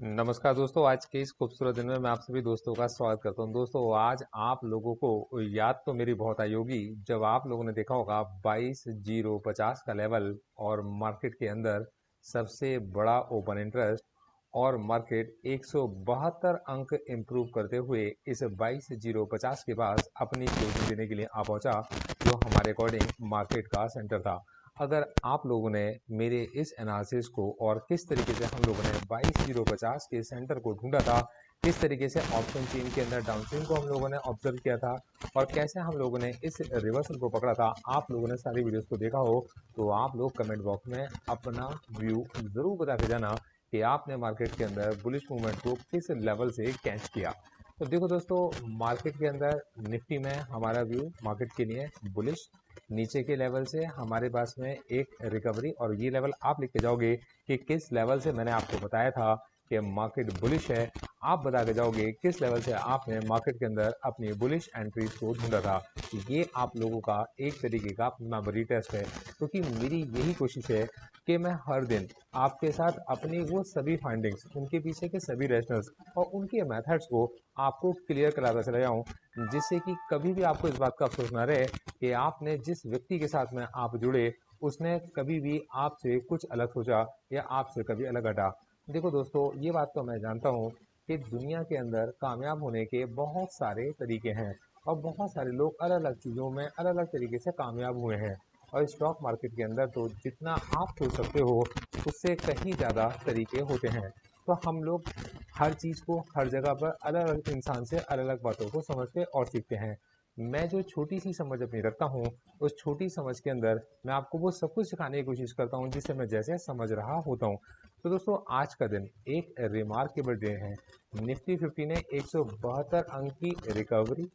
नमस्कार दोस्तों, आज के इस खूबसूरत दिन में मैं आप सभी दोस्तों का स्वागत करता हूं। दोस्तों, आज आप लोगों को याद तो मेरी बहुत आई होगी जब आप लोगों ने देखा होगा 22,050 का लेवल और मार्केट के अंदर सबसे बड़ा ओपन इंटरेस्ट और मार्केट 172 अंक इंप्रूव करते हुए इस 22,050 के पास अपनी क्लोजिंग देने के लिए आ पहुंचा, जो हमारे अकॉर्डिंग मार्केट का सेंटर था। अगर आप लोगों ने मेरे इस एनालिसिस को और किस तरीके से हम लोगों ने 22,050 के सेंटर को ढूंढा था, किस तरीके से ऑप्शन चेन के अंदर डाउनस्विंग को हम लोगों ने ऑब्जर्व किया था और कैसे हम लोगों ने इस रिवर्सल को पकड़ा था, आप लोगों ने सारी वीडियोस को देखा हो तो आप लोग कमेंट बॉक्स में अपना व्यू जरूर बता के जाना कि आपने मार्केट के अंदर बुलिश मूवमेंट को किस लेवल से कैच किया। तो देखो दोस्तों, मार्केट के अंदर निफ्टी में हमारा व्यू मार्केट के लिए बुलिश, नीचे के लेवल से हमारे पास में एक रिकवरी, और ये लेवल आप लिख के जाओगे कि किस लेवल से मैंने आपको बताया था कि मार्केट बुलिश है। आप बता के जाओगे किस लेवल से आपने मार्केट के अंदर अपनी बुलिश एंट्रीज को ढूंढा था। ये आप लोगों का एक तरीके का मेमोरी टेस्ट है, क्योंकि मेरी यही कोशिश है कि मैं हर दिन आपके साथ अपनी वो सभी फाइंडिंग्स, उनके पीछे के सभी रैशनल्स और उनके मेथड्स को आपको क्लियर कराता चला जाऊँ, जिससे कि कभी भी आपको इस बात का अफसोस ना रहे कि आपने जिस व्यक्ति के साथ में आप जुड़े उसने कभी भी आपसे कुछ अलग सोचा या आपसे कभी अलग हटा। देखो दोस्तों, ये बात तो मैं जानता हूँ कि दुनिया के अंदर कामयाब होने के बहुत सारे तरीके हैं और बहुत सारे लोग अलग अलग चीज़ों में अलग अलग तरीके से कामयाब हुए हैं, और स्टॉक मार्केट के अंदर तो जितना आप सोच सकते हो उससे कहीं ज़्यादा तरीके होते हैं। तो हम लोग हर चीज़ को हर जगह पर अलग अलग इंसान से अलग अलग बातों को समझते और सीखते हैं। मैं जो छोटी सी समझ अपनी रखता हूँ, उस छोटी समझ के अंदर मैं आपको वो सब कुछ सिखाने की कोशिश करता हूँ जिससे मैं जैसे समझ रहा होता हूँ। तो दोस्तों, आज का दिन एक रिमार्केबल डे है। निफ्टी 50 ने 172 अंक की रिकवरी,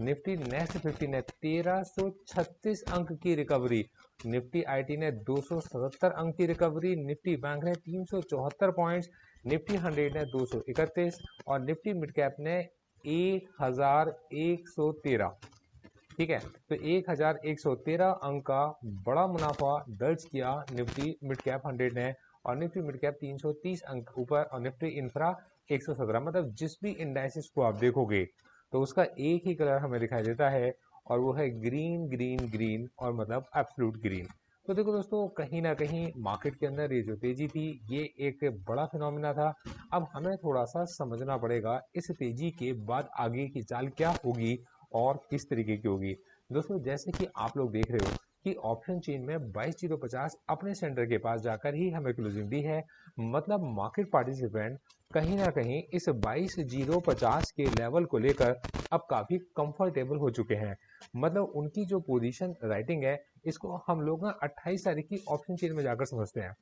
निफ्टी नेक्स्ट 50 ने 1336 अंक की रिकवरी, निफ्टी आईटी ने 277 अंक की रिकवरी, निफ्टी बैंक ने 374 पॉइंट्स, निफ्टी 100 ने 231 और निफ्टी मिड कैप ने 1113। ठीक है, तो 1113 अंक का बड़ा मुनाफा दर्ज किया निफ्टी मिड कैप 100 ने, और निफ्टी मिड कैप 330 अंक ऊपर और निफ्टी इंफ्रा 117। मतलब जिस भी इंडाइसिस को आप देखोगे तो उसका एक ही कलर हमें दिखाई देता है, और वो है ग्रीन ग्रीन ग्रीन, और मतलब एब्सोल्यूट ग्रीन। तो देखो दोस्तों, कहीं ना कहीं मार्केट के अंदर ये जो तेजी थी ये एक बड़ा फिनोमिना था। अब हमें थोड़ा सा समझना पड़ेगा इस तेजी के बाद आगे की चाल क्या होगी और किस तरीके की होगी। दोस्तों, जैसे कि आप लोग देख रहे हो कि ऑप्शन चेन में 22,050 अपने सेंटर के पास जाकर ही हमें क्लोजिंग दी है। मतलब मार्केट पार्टिसिपेंट कहीं ना कहीं इस 22,050 के लेवल को लेकर अब काफी कंफर्टेबल हो चुके हैं। मतलब उनकी जो पोजीशन राइटिंग है, इसको हम लोग ना 28 तारीख की ऑप्शन चेन में जाकर समझते हैं।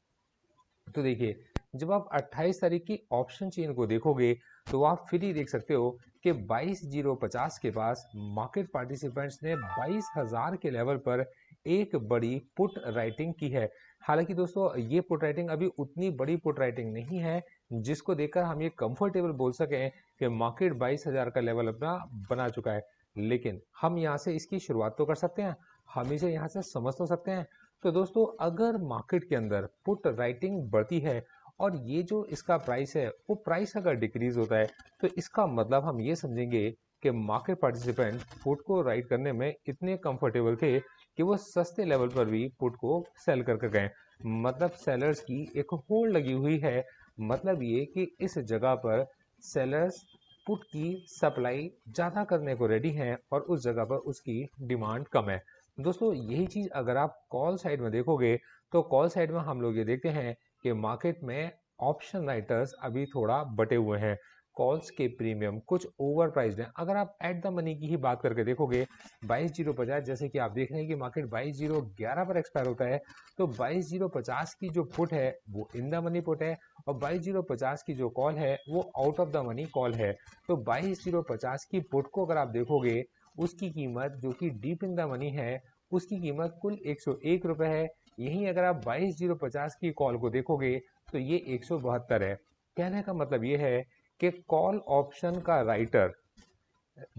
तो देखिए, जब आप 28 तारीख की ऑप्शन चेन को देखोगे तो आप फिर ही देख सकते हो कि 22,050 के पास मार्केट पार्टिसिपेंट्स ने 22,000 के लेवल पर एक बड़ी पुट राइटिंग की है। हालांकि दोस्तों, ये पुट राइटिंग अभी उतनी बड़ी पुट राइटिंग नहीं है जिसको देखकर हम ये कंफर्टेबल बोल सकें कि मार्केट 22,000 का लेवल अपना बना चुका है। लेकिन हम यहाँ से इसकी शुरुआत तो कर सकते हैं, हम इसे यहाँ से समझ तो सकते हैं। तो दोस्तों, अगर मार्केट के अंदर पुट राइटिंग बढ़ती है और ये जो इसका प्राइस है वो प्राइस अगर डिक्रीज होता है, तो इसका मतलब हम ये समझेंगे कि मार्केट पार्टिसिपेंट पुट को राइट करने में इतने कंफर्टेबल थे कि वो सस्ते लेवल पर भी पुट को सेल करके गए। मतलब सेलर्स की एक होल्ड लगी हुई है। मतलब ये कि इस जगह पर सेलर्स पुट की सप्लाई ज़्यादा करने को रेडी हैं और उस जगह पर उसकी डिमांड कम है। दोस्तों, यही चीज़ अगर आप कॉल साइड में देखोगे तो कॉल साइड में हम लोग ये देखते हैं कि मार्केट में ऑप्शन राइटर्स अभी थोड़ा बटे हुए हैं। कॉल्स के प्रीमियम कुछ ओवर प्राइस्ड हैं। अगर आप एट द मनी की ही बात करके देखोगे 22,050, जैसे कि आप देख रहे हैं कि मार्केट 22,011 पर एक्सपायर होता है, तो 22,050 की जो पुट है वो इन द मनी पुट है और 22,050 की जो कॉल है वो out of the money call है। तो 22,050 की पुट को अगर आप देखोगे, उसकी कीमत जो कि डीप इन द मनी है, उसकी कीमत कुल 101 रुपये है। यहीं अगर आप 22,050 की कॉल को देखोगे तो ये 172 है। कहने का मतलब ये है कि कॉल ऑप्शन का राइटर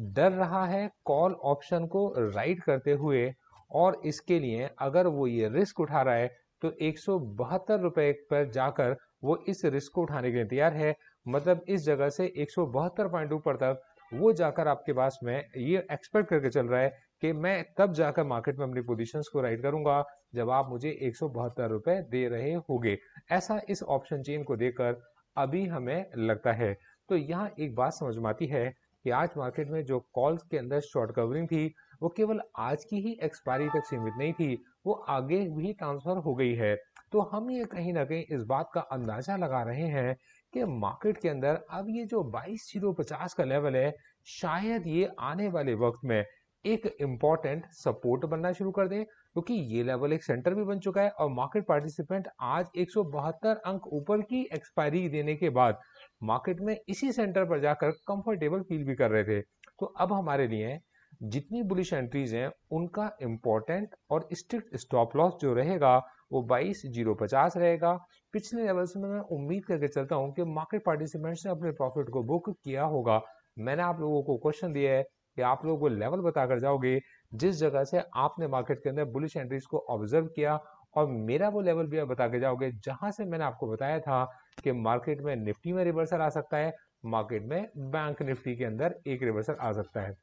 डर रहा है कॉल ऑप्शन को राइट करते हुए, और इसके लिए अगर वो ये रिस्क उठा रहा है तो 172 रुपये पर जाकर वो इस रिस्क को उठाने के लिए तैयार है। मतलब इस जगह से 172 पॉइंट ऊपर तक वो जाकर आपके पास में ये एक्सपेक्ट करके चल रहा है कि मैं तब जाकर मार्केट में अपनी पोजीशंस को राइट करूंगा जब आप मुझे 172 रुपए दे रहे होगे। ऐसा इस ऑप्शन चेन को देखकर अभी हमें लगता है। तो यहाँ एक बात समझ में आती है कि आज मार्केट में जो कॉल्स के अंदर शॉर्ट कवरिंग थी वो केवल आज की ही एक्सपायरी तक सीमित नहीं थी, वो आगे भी ट्रांसफर हो गई है। तो हम ये कहीं ना कहीं इस बात का अंदाजा लगा रहे हैं कि मार्केट के अंदर अब ये जो 22,050 का लेवल है, शायद ये आने वाले वक्त में एक इम्पॉर्टेंट सपोर्ट बनना शुरू कर दे, क्योंकि ये लेवल एक सेंटर भी बन चुका है और मार्केट पार्टिसिपेंट आज 172 अंक ऊपर की एक्सपायरी देने के बाद मार्केट में इसी सेंटर पर जाकर कंफर्टेबल फील भी कर रहे थे। तो अब हमारे लिए जितनी बुलिश एंट्रीज हैं उनका इम्पोर्टेंट और स्ट्रिक्ट स्टॉप लॉस जो रहेगा वो 22,050 रहेगा। पिछले लेवल्स में मैं उम्मीद करके चलता हूं कि मार्केट पार्टिसिपेंट्स ने अपने प्रॉफिट को बुक किया होगा। मैंने आप लोगों को क्वेश्चन दिया है कि आप लोग वो लेवल बताकर जाओगे जिस जगह से आपने मार्केट के अंदर बुलिश एंट्रीज को ऑब्जर्व किया, और मेरा वो लेवल भी आप बता के जाओगे जहां से मैंने आपको बताया था कि मार्केट में निफ्टी में रिवर्सल आ सकता है, मार्केट में बैंक निफ्टी के अंदर एक रिवर्सल आ सकता है।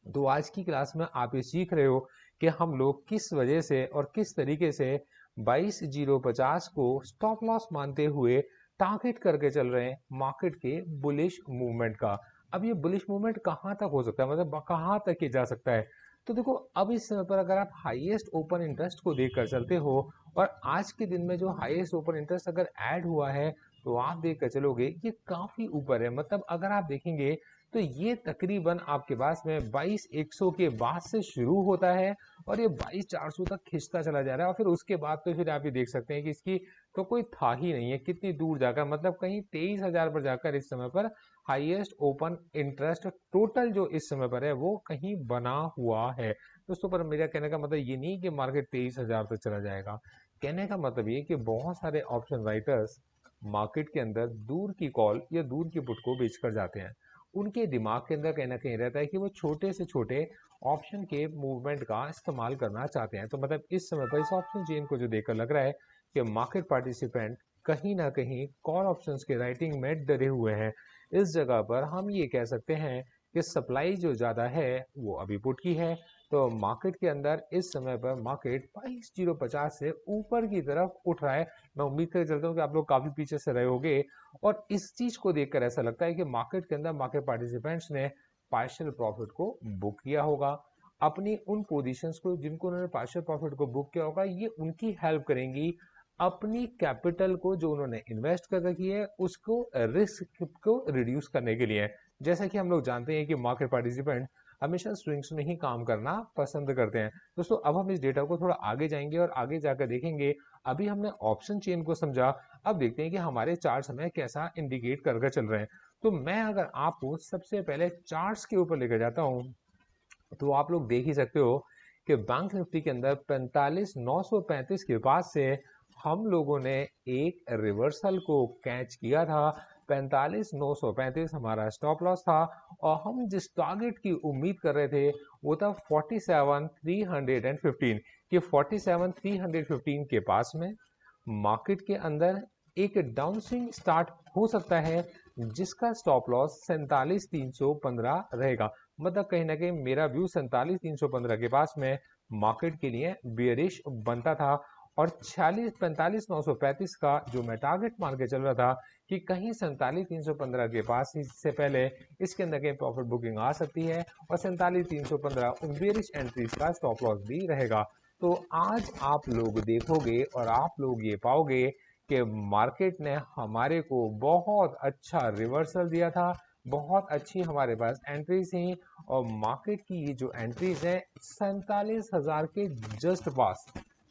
तो आज की क्लास में आप ये सीख रहे हो कि हम लोग किस वजह से और किस तरीके से 22,050 को स्टॉप लॉस मानते हुए टारगेट करके चल रहे हैं मार्केट के बुलिश मूवमेंट का। अब ये बुलिश मूवमेंट कहाँ तक हो सकता है, मतलब कहाँ तक ये जा सकता है? तो देखो, अब इस समय पर अगर आप हाईएस्ट ओपन इंटरेस्ट को देखकर चलते हो और आज के दिन में जो हाईएस्ट ओपन इंटरेस्ट अगर ऐड हुआ है तो आप देखकर चलोगे ये काफी ऊपर है। मतलब अगर आप देखेंगे तो ये तकरीबन आपके पास में 22,100 के बाद से शुरू होता है और ये 22,400 तक खिंचता चला जा रहा है, और फिर उसके बाद तो फिर आप ये देख सकते हैं कि इसकी तो कोई था ही नहीं है कितनी दूर जाकर, मतलब कहीं 23,000 पर जाकर इस समय पर हाईएस्ट ओपन इंटरेस्ट टोटल जो इस समय पर है वो कहीं बना हुआ है। दोस्तों, पर मेरा कहने का मतलब ये नहीं कि मार्केट 23,000 तक चला जाएगा। कहने का मतलब ये कि बहुत सारे ऑप्शन राइटर्स मार्केट के अंदर दूर की कॉल या दूर की पुट को बेचकर जाते हैं। उनके दिमाग के अंदर कहीं ना कहीं रहता है कि वो छोटे से छोटे ऑप्शन के मूवमेंट का इस्तेमाल करना चाहते हैं। तो मतलब इस समय पर इस ऑप्शन चेन को जो देखकर लग रहा है कि मार्केट पार्टिसिपेंट कहीं ना कहीं कॉल ऑप्शंस के राइटिंग में डरे हुए हैं। इस जगह पर हम ये कह सकते हैं कि सप्लाई जो ज़्यादा है वो अभी पुट की है। तो मार्केट के अंदर इस समय पर मार्केट 22,050 से ऊपर की तरफ उठ रहा है। मैं उम्मीद कर चलता हूँ कि आप लोग काफ़ी पीछे से रहे होंगे और इस चीज़ को देखकर ऐसा लगता है कि मार्केट के अंदर मार्केट पार्टिसिपेंट्स ने पार्शियल प्रॉफिट को बुक किया होगा। अपनी उन पोजीशंस को जिनको उन्होंने पार्शियल प्रॉफिट को बुक किया होगा ये उनकी हेल्प करेंगी अपनी कैपिटल को जो उन्होंने इन्वेस्ट कर रखी है उसको रिस्क को रिड्यूस करने के लिए। जैसा कि हम लोग जानते हैं कि मार्केट पार्टिसिपेंट हमेशा स्विंग्स में ही काम करना पसंद करते हैं। दोस्तों, अब हम इस डेटा को थोड़ा आगे जाएंगे और आगे जाकर देखेंगे। अभी हमने ऑप्शन चेन को समझा, अब देखते हैं कि हमारे चार्ट्स हमें कैसा इंडिकेट करके चल रहे हैं। तो मैं अगर आपको सबसे पहले चार्ट्स के ऊपर लेकर जाता हूं तो आप लोग देख ही सकते हो कि बैंक निफ्टी के अंदर 45,935 के पास से हम लोगों ने एक रिवर्सल को कैच किया था। 45,935 हमारा स्टॉप लॉस था और हम जिस टारगेट की उम्मीद कर रहे थे वो था 47,315 कि 47,315 के पास में मार्केट के अंदर एक डाउन स्विंग स्टार्ट हो सकता है जिसका स्टॉप लॉस 47,315 रहेगा। मतलब कहीं ना कहीं मेरा व्यू 47,315 के पास में मार्केट के लिए बेयरिश बनता था और 45,935 का जो मैं टारगेट मान के चल रहा था कि कहीं 47,315 के पास इससे पहले इसके अंदर कहीं प्रॉफिट बुकिंग आ सकती है और 47,315 उन बेयरिश एंट्रीज का स्टॉप लॉस भी रहेगा। तो आज आप लोग देखोगे और आप लोग ये पाओगे कि मार्केट ने हमारे को बहुत अच्छा रिवर्सल दिया था, बहुत अच्छी हमारे पास एंट्रीज थी और मार्केट की ये जो एंट्रीज है 47,000 के जस्ट पास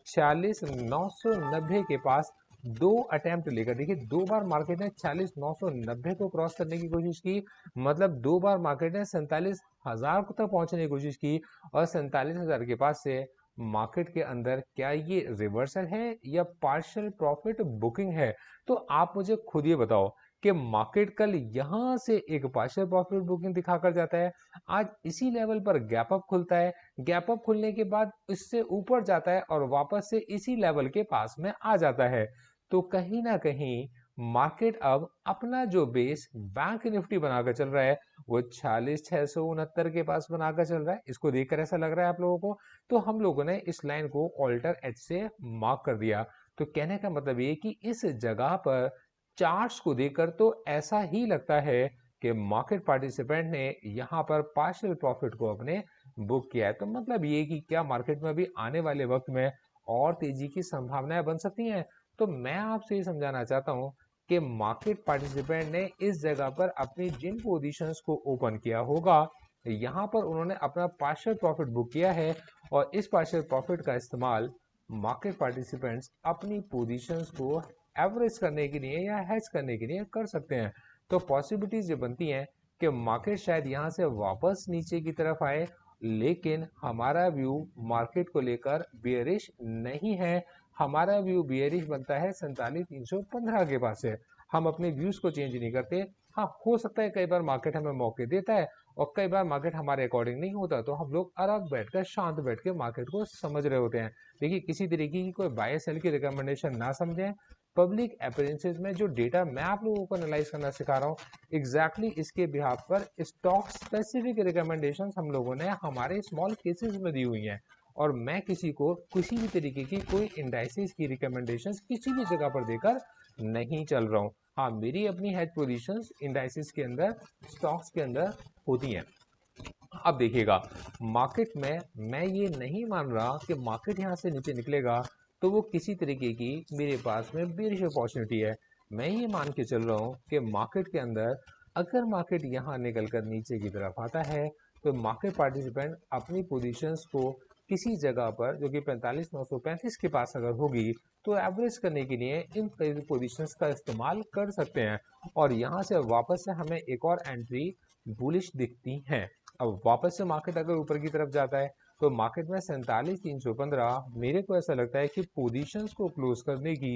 46,990 के पास दो अटेम्प्ट लेकर, देखिए दो बार मार्केट ने 46,990 को क्रॉस करने की कोशिश की, मतलब दो बार मार्केट ने 47,000 तक पहुंचने की कोशिश की और 47,000 के पास से मार्केट के अंदर क्या ये रिवर्सल है या पार्शियल प्रॉफिट बुकिंग है? तो आप मुझे खुद ये बताओ कि मार्केट कल यहां से एक पार्शियल प्रॉफिट बुकिंग दिखाकर जाता है, आज इसी लेवल पर गैप अप खुलता है, गैप अप खुलने के बाद इससे ऊपर जाता है और वापस से इसी लेवल के पास में आ जाता है। तो कहीं ना कहीं मार्केट अब अपना जो बेस बैंक निफ्टी बनाकर चल रहा है वो 46,669 के पास बनाकर चल रहा है। इसको देखकर ऐसा लग रहा है आप लोगों को, तो हम लोगों ने इस लाइन को ऑल्टर एच से मार्क कर दिया। तो कहने का मतलब ये कि इस जगह पर चार्ट्स को देखकर तो ऐसा ही लगता है कि मार्केट पार्टिसिपेंट ने यहाँ पर पार्शियल प्रॉफिट को अपने बुक किया है। तो मतलब ये कि क्या मार्केट में भी आने वाले वक्त में और तेजी की संभावनाएं बन सकती हैं। तो मैं आपसे ये समझाना चाहता हूँ कि मार्केट पार्टिसिपेंट ने इस जगह पर अपनी जिन पोजीशंस को ओपन किया होगा, यहाँ पर उन्होंने अपना पार्शियल प्रॉफिट बुक किया है और इस पार्शियल प्रॉफिट का इस्तेमाल मार्केट पार्टिसिपेंट्स अपनी पोजीशंस को एवरेज करने के लिए या हेज करने के लिए कर सकते हैं। तो पॉसिबिलिटीज ये बनती हैं कि मार्केट शायद यहाँ से वापस नीचे की तरफ आए, लेकिन हमारा व्यू मार्केट को लेकर बेयरिश नहीं है। हमारा व्यू बेयरिश बनता है 47,315 के पास से। हम अपने व्यूज को चेंज नहीं करते। हाँ, हो सकता है कई बार मार्केट हमें मौके देता है और कई बार मार्केट हमारे अकॉर्डिंग नहीं होता, तो हम लोग अलग बैठकर शांत बैठ के मार्केट को समझ रहे होते हैं। देखिए, किसी तरीके की कोई बाय सेल की रिकमेंडेशन ना समझें। पब्लिक अपीयरेंसेस में जो डेटा मैं आप लोगों को एनालाइज करना सिखा रहा हूँ, एग्जैक्टली इसके बिहाफ पर स्टॉक स्पेसिफिक रिकमेंडेशंस हम लोगों ने हमारे स्मॉल केसेस में दी हुई हैं और मैं किसी को किसी भी तरीके की कोई इंडाइसेस की रिकमेंडेशंस किसी भी जगह पर देकर नहीं चल रहा हूँ। हाँ, मेरी अपनी हेज पोजीशंस इंडाइसेस के अंदर, स्टॉक्स के अंदर होती हैं। अब देखिएगा, मार्केट में मैं ये नहीं मान रहा कि मार्केट यहाँ से नीचे निकलेगा तो वो किसी तरीके की मेरे पास में बेरिश अपॉर्चुनिटी है। मैं ये मान के चल रहा हूँ कि मार्केट के अंदर अगर मार्केट यहाँ निकल कर नीचे की तरफ आता है तो मार्केट पार्टिसिपेंट अपनी पोजीशंस को किसी जगह पर जो कि 45,935 के पास अगर होगी तो एवरेज करने के लिए इन पोजीशंस का इस्तेमाल कर सकते हैं और यहाँ से वापस से हमें एक और एंट्री बुलिश दिखती है। अब वापस से मार्केट अगर ऊपर की तरफ जाता है तो मार्केट में 47,315 मेरे को ऐसा लगता है कि पोजीशंस को क्लोज करने की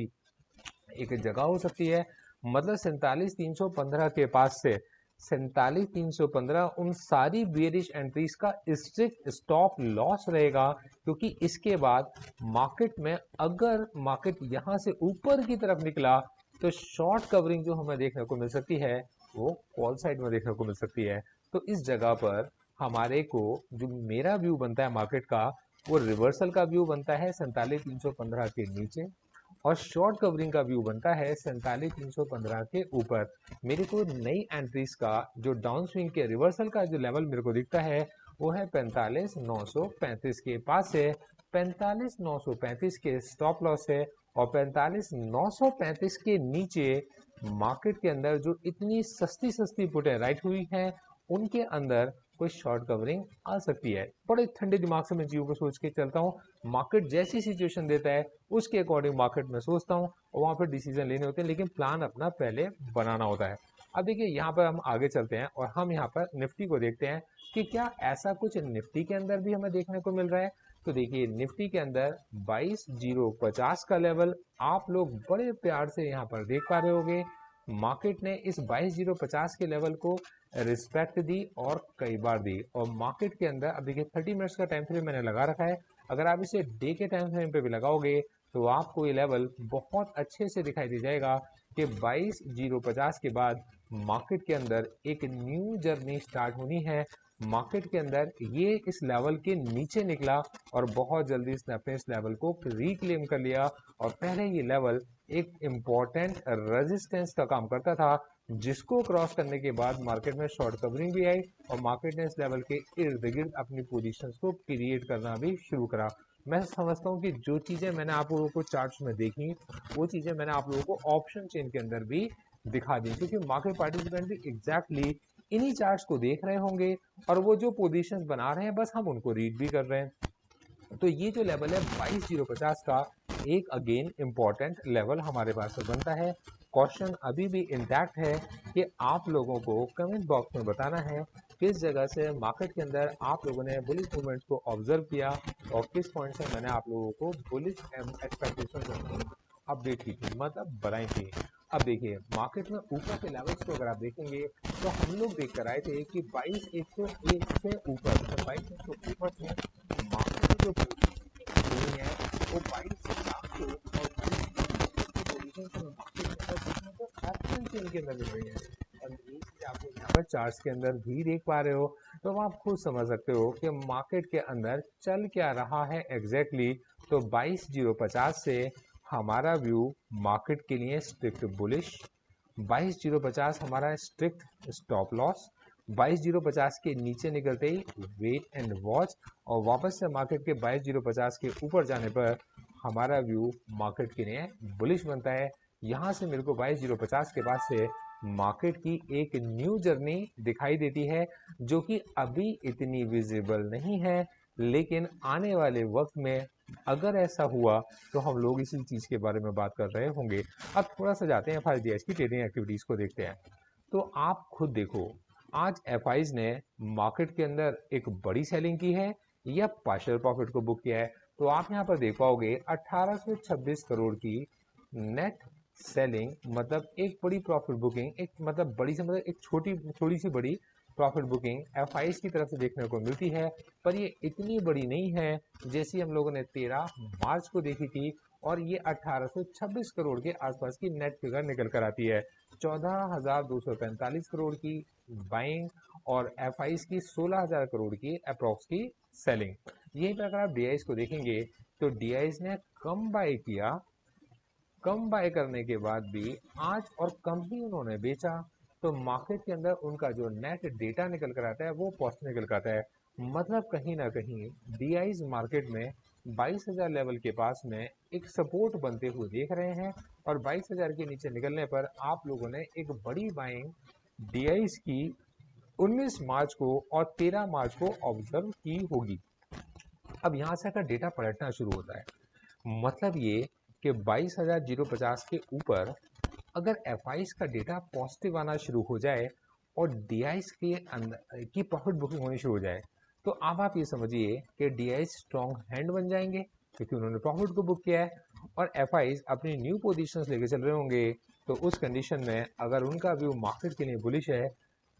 एक जगह हो सकती है। मतलब 47,315 के पास से 47,315 उन सारी बेरिश एंट्रीज का स्ट्रिक्ट स्टॉप लॉस रहेगा, क्योंकि इसके बाद मार्केट में अगर मार्केट यहां से ऊपर की तरफ निकला तो शॉर्ट कवरिंग जो हमें देखने को मिल सकती है वो कॉल साइड में देखने को मिल सकती है। तो इस जगह पर हमारे को जो मेरा व्यू बनता है मार्केट का, वो रिवर्सल का व्यू बनता है 47,315 के नीचे और शॉर्ट कवरिंग का व्यू बनता है 47,315 के ऊपर। मेरे को नई एंट्रीज का जो डाउन स्विंग के रिवर्सल का जो लेवल मेरे को दिखता है वो है 45,935 के पास है। 45,935 के स्टॉप लॉस है और 45,935 के नीचे मार्केट के अंदर जो इतनी सस्ती सस्ती पुटें राइट हुई हैं उनके अंदर कोई शॉर्ट कवरिंग आ सकती है। बड़े ठंडे दिमाग से मैं चीज़ों को सोच के चलता हूँ। मार्केट जैसी सिचुएशन देता है उसके अकॉर्डिंग मार्केट में सोचता हूँ और वहाँ पर डिसीजन लेने होते हैं, लेकिन प्लान अपना पहले बनाना होता है। अब देखिए, यहाँ पर हम आगे चलते हैं और हम यहाँ पर निफ्टी को देखते हैं कि क्या ऐसा कुछ निफ्टी के अंदर भी हमें देखने को मिल रहा है। तो देखिए, निफ्टी के अंदर 22,050 का लेवल आप लोग बड़े प्यार से यहाँ पर देख पा रहे होंगे। मार्केट ने इस 22,050 के लेवल को रिस्पेक्ट दी और कई बार दी और मार्केट के अंदर अब देखिए 30 मिनट्स का टाइम फ्रेम मैंने लगा रखा है। अगर आप इसे डे के टाइम फ्रेम पे भी लगाओगे तो आपको ये लेवल बहुत अच्छे से दिखाई दे जाएगा कि 22,050 के बाद मार्केट के अंदर एक न्यू जर्नी स्टार्ट होनी है। मार्केट के अंदर ये इस लेवल के नीचे निकला और बहुत जल्दी इसने अपने इस लेवल को रिक्लेम कर लिया और पहले ये लेवल एक इम्पॉर्टेंट रेजिस्टेंस का काम करता था, जिसको क्रॉस करने के बाद मार्केट में शॉर्ट कवरिंग भी आई और मार्केट ने इस लेवल के इर्द गिर्द अपनी पोजीशंस को क्रिएट करना भी शुरू करा। मैं समझता हूँ कि जो चीज़ें मैंने आप लोगों को चार्ट्स में देखी वो चीज़ें मैंने आप लोगों को ऑप्शन चेन के अंदर भी दिखा दी, क्योंकि मार्केट पार्टिसिपेंट भी एग्जैक्टली इन्हीं चार्ट्स को देख रहे होंगे और वो जो पोजीशंस बना रहे हैं बस हम उनको रीड भी कर रहे हैं। तो ये जो लेवल है 22,050 का एक अगेन इम्पॉर्टेंट लेवल हमारे पास में बनता है। क्वेश्चन अभी भी इंटैक्ट है कि आप लोगों को कमेंट बॉक्स में बताना है किस जगह से मार्केट के अंदर आप लोगों ने बुलिश मूवमेंट्स को ऑब्जर्व किया और किस पॉइंट से मैंने आप लोगों को बुलिश एक्सपेक्टेशन अपडेट की थी, मतलब बनाई थी। अब देखिए, मार्केट में ऊपर के लेवल्स को अगर आप देखेंगे तो हम लोग देख कर आए थे कि 22,101 से ऊपर, तो 22,100 ऊपर से मार्केट में जो पोजीशन है वो 22,400 और 22,000 की पोजीशन से मार्केट पर सीखने को ऑप्शन चेन के अंदर मिल रही है। और यही चीज आप लोग यहाँ पर चार्ट्स के अंदर भी देख पा रहे हो, तो आप खुद समझ सकते हो कि मार्केट के अंदर चल क्या रहा है एग्जैक्टली। तो 22,050 से हमारा व्यू मार्केट के लिए स्ट्रिक्ट बुलिश, 22,050 हमारा स्ट्रिक्ट स्टॉप लॉस, 22,050 के नीचे निकलते ही वेट एंड वॉच, और वापस से मार्केट के 22,050 के ऊपर जाने पर हमारा व्यू मार्केट के लिए बुलिश बनता है। यहाँ से मेरे को 22,050 के बाद से मार्केट की एक न्यू जर्नी दिखाई देती है, जो कि अभी इतनी विजिबल नहीं है, लेकिन आने वाले वक्त में अगर ऐसा हुआ तो हम लोग इसी चीज के बारे में बात कर रहे होंगे। अब थोड़ा सा जाते हैं एफआईआईज की ट्रेडिंग एक्टिविटीज को देखते हैं। तो आप खुद देखो, आज एफआईज ने मार्केट के अंदर एक बड़ी सेलिंग की है या पार्शियल प्रॉफिट को बुक किया है। तो आप यहाँ पर देख पाओगे 1826 करोड़ की नेट सेलिंग, मतलब एक बड़ी प्रॉफिट बुकिंग, एक मतलब बड़ी से मतलब एक थोड़ी सी बड़ी प्रॉफिट बुकिंग एफआईज की तरफ से देखने को मिलती है। पर ये इतनी बड़ी नहीं है जैसी हम लोगों ने 13 मार्च को देखी थी, और ये 1826 करोड़ के आसपास की नेट फिगर निकल कर आती है। 14,245 करोड़ की बाइंग और एफआईज की 16,000 करोड़ की अप्रॉक्स की सेलिंग। यहीं पर अगर आप डीआईज को देखेंगे तो डीआईज ने कम बाय किया, कम बाय करने के बाद भी आज और कम ही उन्होंने बेचा, तो मार्केट के अंदर उनका जो नेट डेटा निकल कर आता है वो पॉजिटिव निकल कर आता है। मतलब कहीं ना कहीं डीआईज मार्केट में 22,000 लेवल के पास में एक सपोर्ट बनते हुए देख रहे हैं, और 22,000 के नीचे निकलने पर आप लोगों ने एक बड़ी बाइंग डीआईज की 19 मार्च को और 13 मार्च को ऑब्जर्व की होगी। अब यहाँ से अगर डेटा पलटना शुरू होता है, मतलब ये कि 22,050 के ऊपर अगर एफआईज का डेटा पॉजिटिव आना शुरू हो जाए और डीआईज के अंदर की प्रॉफिट बुकिंग होनी शुरू हो जाए, तो अब आप ये समझिए कि डीआईज स्ट्रॉन्ग हैंड बन जाएंगे क्योंकि उन्होंने प्रॉफिट को बुक किया है, और एफआईज अपनी न्यू पोजीशंस लेके चल रहे होंगे। तो उस कंडीशन में अगर उनका व्यू मार्केट के लिए बुलिश है,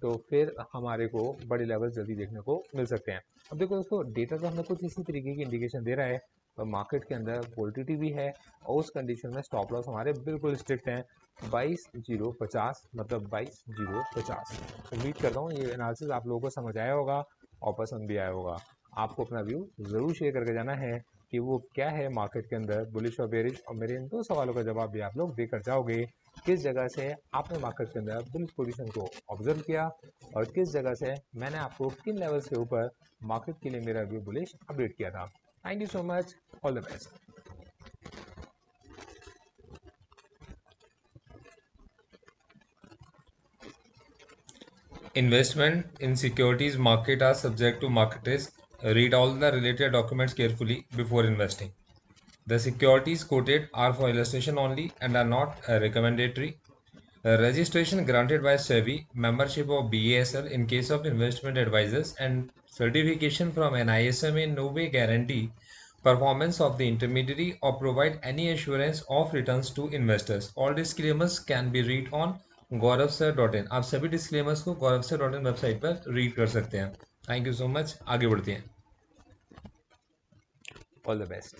तो फिर हमारे को बड़े लेवल जल्दी देखने को मिल सकते हैं। अब देखो दोस्तों, डेटा तो हमें कुछ इसी तरीके की इंडिकेशन दे रहा है, और मार्केट के अंदर वोलेटिलिटी भी है, और उस कंडीशन में स्टॉप लॉस हमारे बिल्कुल स्ट्रिक्ट हैं। 22,050 मतलब 22,050। उम्मीद करता हूँ ये एनालिसिस आप लोगों को समझ आया होगा और पसंद भी आया होगा। आपको अपना व्यू ज़रूर शेयर करके जाना है कि वो क्या है मार्केट के अंदर, बुलिश और बेरिश, और मेरे इन 2 सवालों का जवाब भी आप लोग देकर जाओगे। किस जगह से आपने मार्केट के अंदर बुलिश पोजीशन को ऑब्जर्व किया, और किस जगह से मैंने आपको किन लेवल्स के ऊपर मार्केट के लिए मेरा व्यू बुलिश अपडेट किया था। Thank you so much, all the best. Investment in securities market are subject to market risk. Read all the related documents carefully before investing. The securities quoted are for illustration only and are not recommendatory. Registration granted by SEBI, membership of BASL in case of investment advisors, and certification from NISM in no way guarantee performance of the intermediary or provide any assurance of returns to investors. All disclaimers can be read on gauravsir.in. आप सभी disclaimers को gauravsir.in website पर read कर सकते हैं। Thank you so much. आगे बढ़ते हैं। All the best.